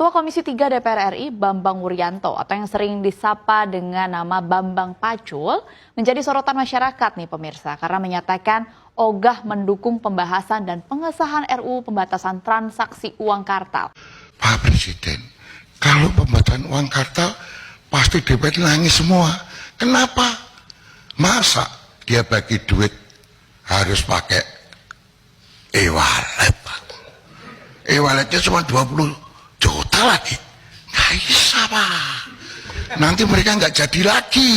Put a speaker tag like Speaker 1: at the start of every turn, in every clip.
Speaker 1: Ketua Komisi 3 DPR RI Bambang Wuryanto atau yang sering disapa dengan nama Bambang Pacul menjadi sorotan masyarakat nih pemirsa karena menyatakan ogah mendukung pembahasan dan pengesahan RUU pembatasan transaksi uang kartal.
Speaker 2: Pak Presiden, kalau pembatasan uang kartal pasti DPR nangis semua. Kenapa? Masa dia bagi duit harus pakai e-wallet, Pak? E-walletnya cuma 20 juta lagi. Nggak bisa, Pak. Nanti mereka nggak jadi lagi.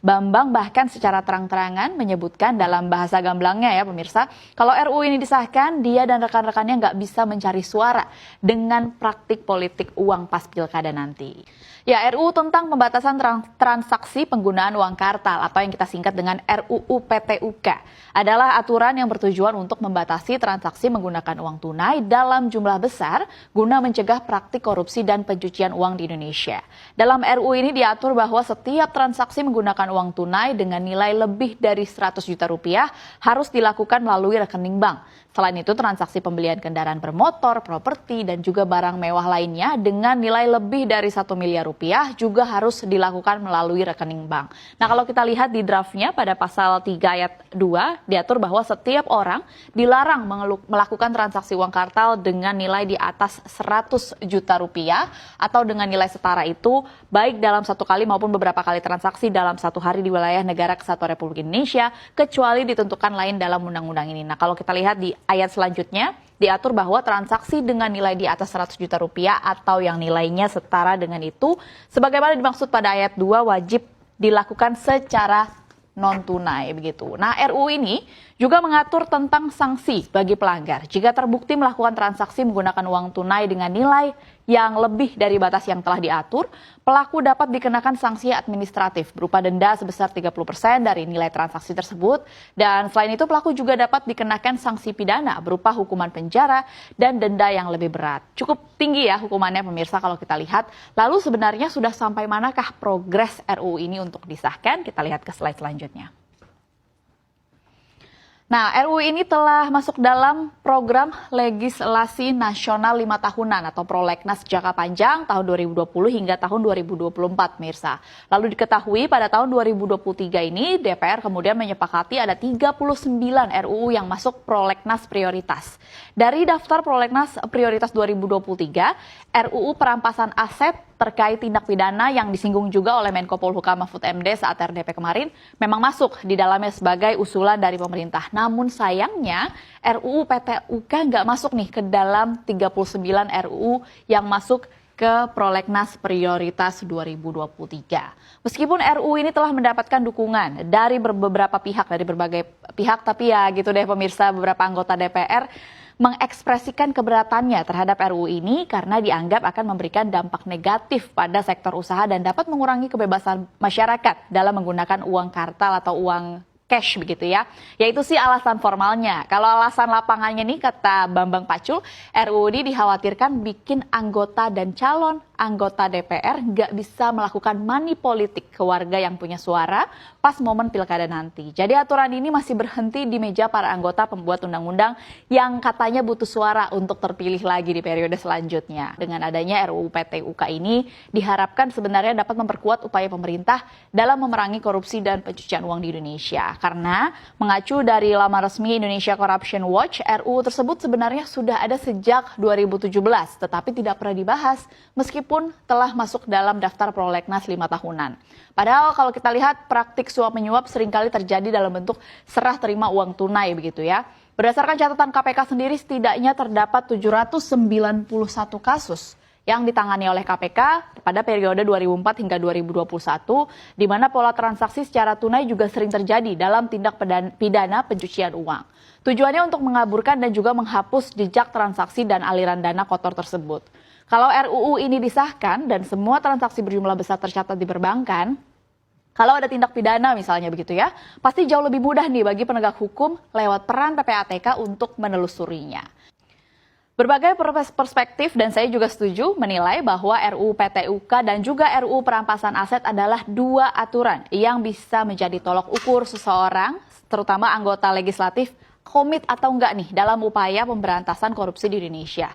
Speaker 1: Bambang bahkan secara terang-terangan menyebutkan dalam bahasa gamblangnya ya pemirsa, kalau RUU ini disahkan, dia dan rekan-rekannya nggak bisa mencari suara dengan praktik politik uang pas pilkada nanti. Ya, RUU tentang pembatasan transaksi penggunaan uang kartal atau yang kita singkat dengan RUU PTUK adalah aturan yang bertujuan untuk membatasi transaksi menggunakan uang tunai dalam jumlah besar guna mencegah praktik korupsi dan pencucian uang di Indonesia. Dalam RUU ini diatur bahwa setiap transaksi menggunakan uang tunai dengan nilai lebih dari 100 juta rupiah harus dilakukan melalui rekening bank. Selain itu, transaksi pembelian kendaraan bermotor, properti, dan juga barang mewah lainnya dengan nilai lebih dari 1 miliar rupiah juga harus dilakukan melalui rekening bank. Nah, kalau kita lihat di draftnya pada pasal 3 ayat 2, diatur bahwa setiap orang dilarang melakukan transaksi uang kartal dengan nilai di atas 100 juta rupiah atau dengan nilai setara itu, baik dalam satu kali maupun beberapa kali transaksi dalam satu hari di wilayah negara kesatuan Republik Indonesia, kecuali ditentukan lain dalam undang-undang ini. Nah, kalau kita lihat di ayat selanjutnya diatur bahwa transaksi dengan nilai di atas 100 juta rupiah atau yang nilainya setara dengan itu, sebagaimana dimaksud pada ayat 2 wajib dilakukan secara non tunai begitu. Nah, RUU ini juga mengatur tentang sanksi bagi pelanggar. Jika terbukti melakukan transaksi menggunakan uang tunai dengan nilai yang lebih dari batas yang telah diatur, pelaku dapat dikenakan sanksi administratif berupa denda sebesar 30% dari nilai transaksi tersebut. Dan selain itu pelaku juga dapat dikenakan sanksi pidana berupa hukuman penjara dan denda yang lebih berat. Cukup tinggi ya hukumannya pemirsa kalau kita lihat. Lalu sebenarnya sudah sampai manakah progres RUU ini untuk disahkan? Kita lihat ke slide selanjutnya. Nah, RUU ini telah masuk dalam program legislasi nasional 5 tahunan atau prolegnas jangka panjang tahun 2020 hingga tahun 2024, Mirsa. Lalu diketahui pada tahun 2023 ini DPR kemudian menyepakati ada 39 RUU yang masuk prolegnas prioritas. Dari daftar prolegnas prioritas 2023, RUU perampasan aset terkait tindak pidana yang disinggung juga oleh Menko Polhukam Mahfud MD saat RDP kemarin memang masuk di dalamnya sebagai usulan dari pemerintah. Namun sayangnya RUU PTUK nggak masuk nih ke dalam 39 RUU yang masuk ke prolegnas prioritas 2023. Meskipun RUU ini telah mendapatkan dukungan dari beberapa pihak, dari berbagai pihak, tapi ya gitu deh pemirsa, beberapa anggota DPR mengekspresikan keberatannya terhadap RUU ini karena dianggap akan memberikan dampak negatif pada sektor usaha dan dapat mengurangi kebebasan masyarakat dalam menggunakan uang kartal atau uang cash begitu ya. Yaitu sih alasan formalnya. Kalau alasan lapangannya nih kata Bambang Pacul, RUU ini dikhawatirkan bikin anggota dan calon anggota DPR nggak bisa melakukan money politik ke warga yang punya suara pas momen pilkada nanti. Jadi aturan ini masih berhenti di meja para anggota pembuat undang-undang yang katanya butuh suara untuk terpilih lagi di periode selanjutnya. Dengan adanya RUU PTUK ini diharapkan sebenarnya dapat memperkuat upaya pemerintah dalam memerangi korupsi dan pencucian uang di Indonesia. Karena mengacu dari laman resmi Indonesia Corruption Watch, RUU tersebut sebenarnya sudah ada sejak 2017 tetapi tidak pernah dibahas meskipun telah masuk dalam daftar prolegnas 5 tahunan. Padahal kalau kita lihat praktik suap menyuap seringkali terjadi dalam bentuk serah terima uang tunai begitu ya. Berdasarkan catatan KPK sendiri setidaknya terdapat 791 kasus yang ditangani oleh KPK pada periode 2004 hingga 2021, di mana pola transaksi secara tunai juga sering terjadi dalam tindak pidana pencucian uang. Tujuannya untuk mengaburkan dan juga menghapus jejak transaksi dan aliran dana kotor tersebut. Kalau RUU ini disahkan dan semua transaksi berjumlah besar tercatat di perbankan, kalau ada tindak pidana misalnya begitu ya, pasti jauh lebih mudah nih bagi penegak hukum lewat peran PPATK untuk menelusurinya. Berbagai perspektif dan saya juga setuju menilai bahwa RUU PTUK dan juga RUU perampasan aset adalah dua aturan yang bisa menjadi tolok ukur seseorang, terutama anggota legislatif, komit atau enggak nih dalam upaya pemberantasan korupsi di Indonesia.